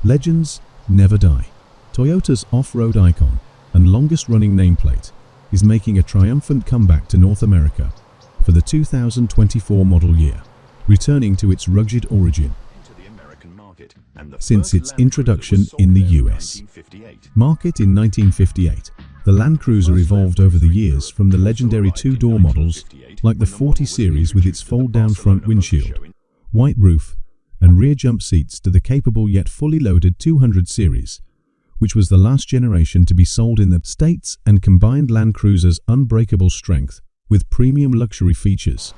Legends never die. Toyota's off-road icon and longest-running nameplate is making a triumphant comeback to North America for the 2024 model year, returning to its rugged origin since its introduction in the US market in 1958. The Land Cruiser evolved over the years from the legendary two-door models like the 40 series with its fold-down front windshield, white roof, and rear jump seats to the capable yet fully loaded 200 series, which was the last generation to be sold in the States and combined Land Cruiser's unbreakable strength with premium luxury features.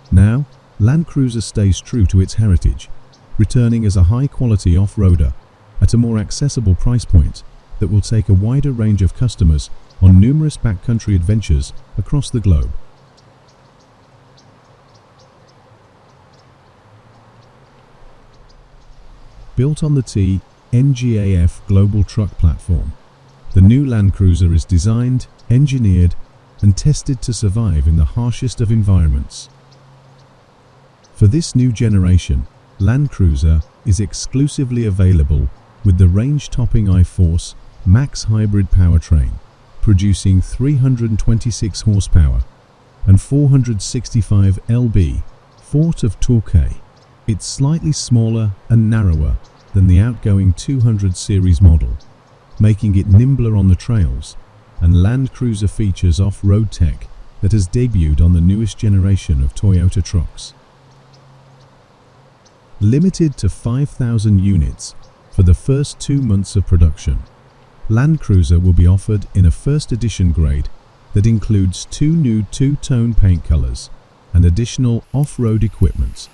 Now, Land Cruiser stays true to its heritage, returning as a high-quality off-roader at a more accessible price point that will take a wider range of customers on numerous backcountry adventures across the globe. Built on the NGAF global truck platform, the new Land Cruiser is designed, engineered, and tested to survive in the harshest of environments. For this new generation, Land Cruiser is exclusively available with the range-topping iForce MAX hybrid powertrain, producing 326 horsepower and 465 lb, Fort of Torquay. It's slightly smaller and narrower than the outgoing 200 series model, making it nimbler on the trails, and Land Cruiser features off-road tech that has debuted on the newest generation of Toyota trucks. Limited to 5,000 units for the first 2 months of production, Land Cruiser will be offered in a first edition grade that includes 2 new two-tone paint colors and additional off-road equipment.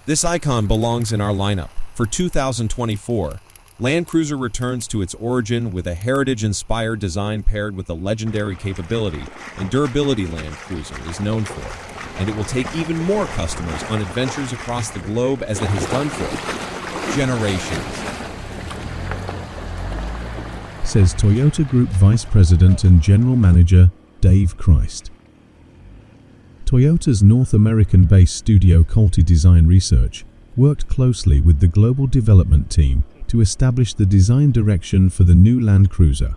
This icon belongs in our lineup. For 2024, Land Cruiser returns to its origin with a heritage-inspired design paired with the legendary capability and durability Land Cruiser is known for, and it will take even more customers on adventures across the globe as it has done for generations. Says Toyota Group Vice President and General Manager Dave Christ. Toyota's North American-based studio Quality Design Research worked closely with the global development team to establish the design direction for the new Land Cruiser.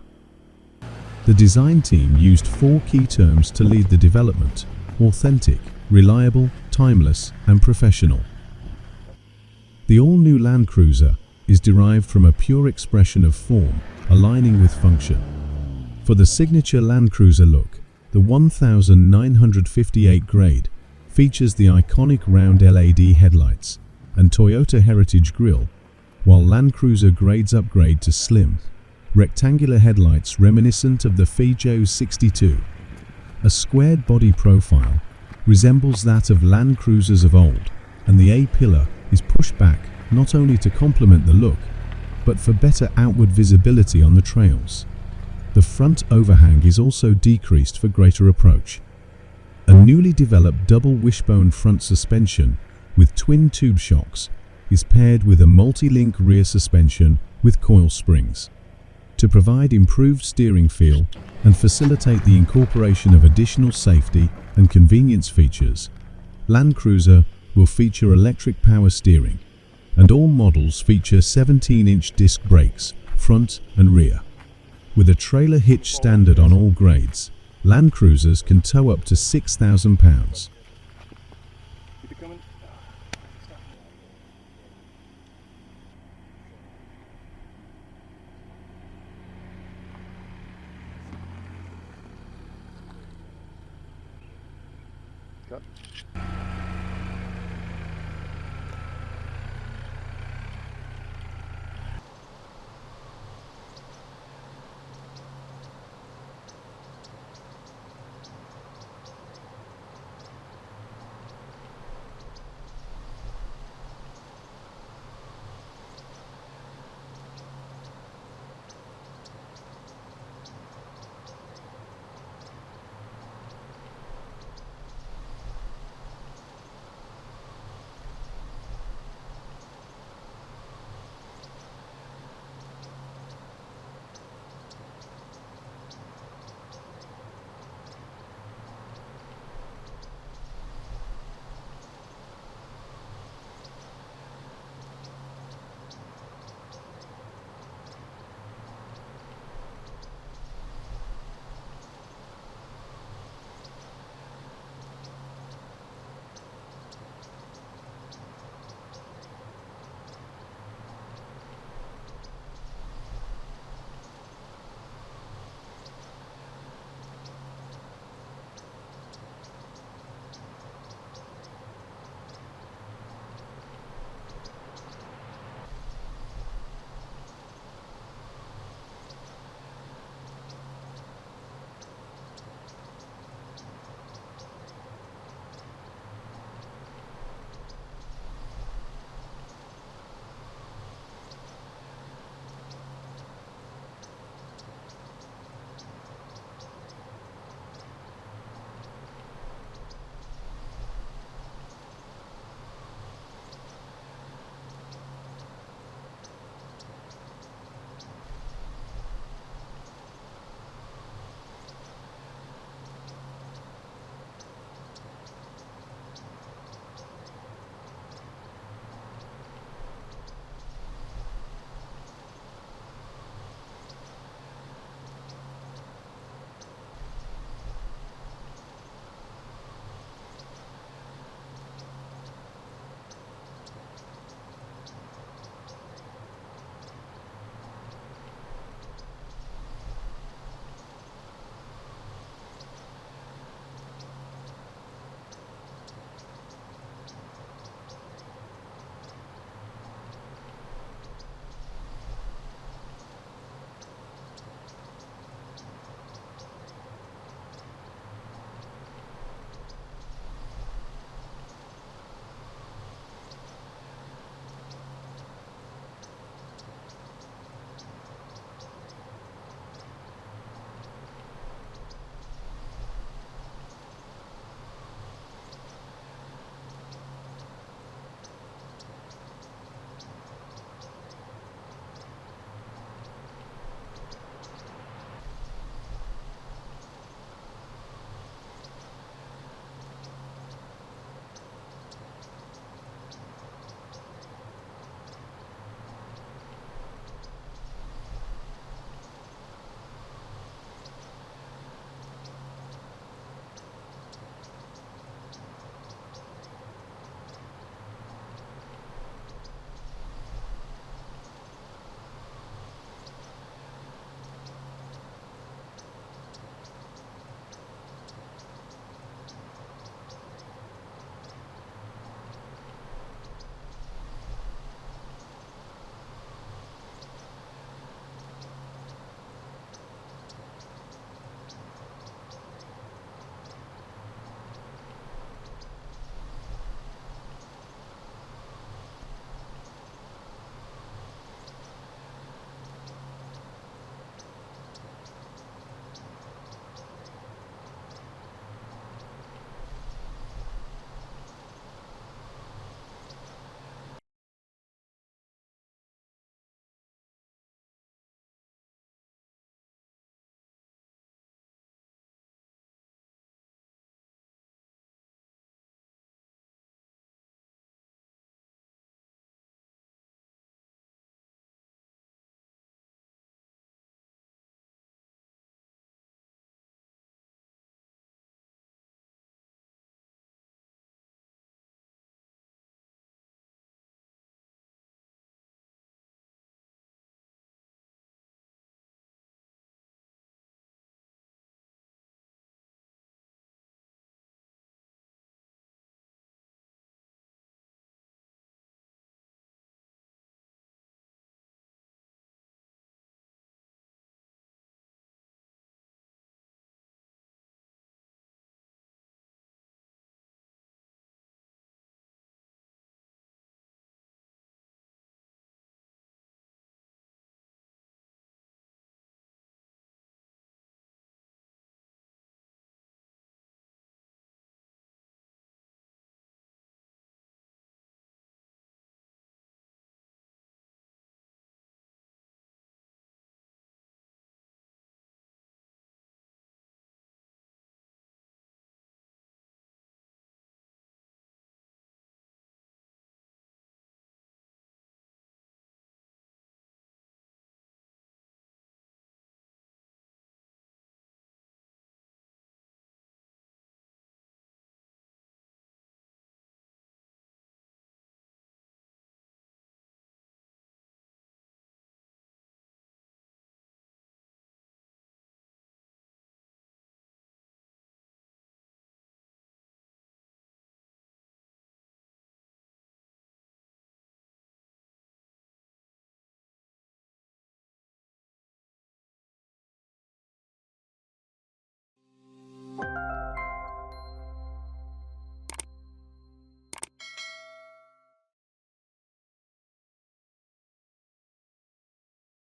The design team used 4 key terms to lead the development: authentic, reliable, timeless, and professional. The all-new Land Cruiser is derived from a pure expression of form, aligning with function. For the signature Land Cruiser look, the 1958 grade features the iconic round LED headlights and Toyota Heritage grille, while Land Cruiser grades upgrade to slim, rectangular headlights reminiscent of the Peugeot 62. A squared body profile resembles that of Land Cruisers of old, and the A-pillar is pushed back not only to complement the look, but for better outward visibility on the trails. The front overhang is also decreased for greater approach. A newly developed double wishbone front suspension with twin tube shocks is paired with a multi-link rear suspension with coil springs. To provide improved steering feel and facilitate the incorporation of additional safety and convenience features, Land Cruiser will feature electric power steering, and all models feature 17-inch disc brakes, front and rear. With a trailer hitch standard on all grades, Land Cruisers can tow up to 6,000 pounds. Cut.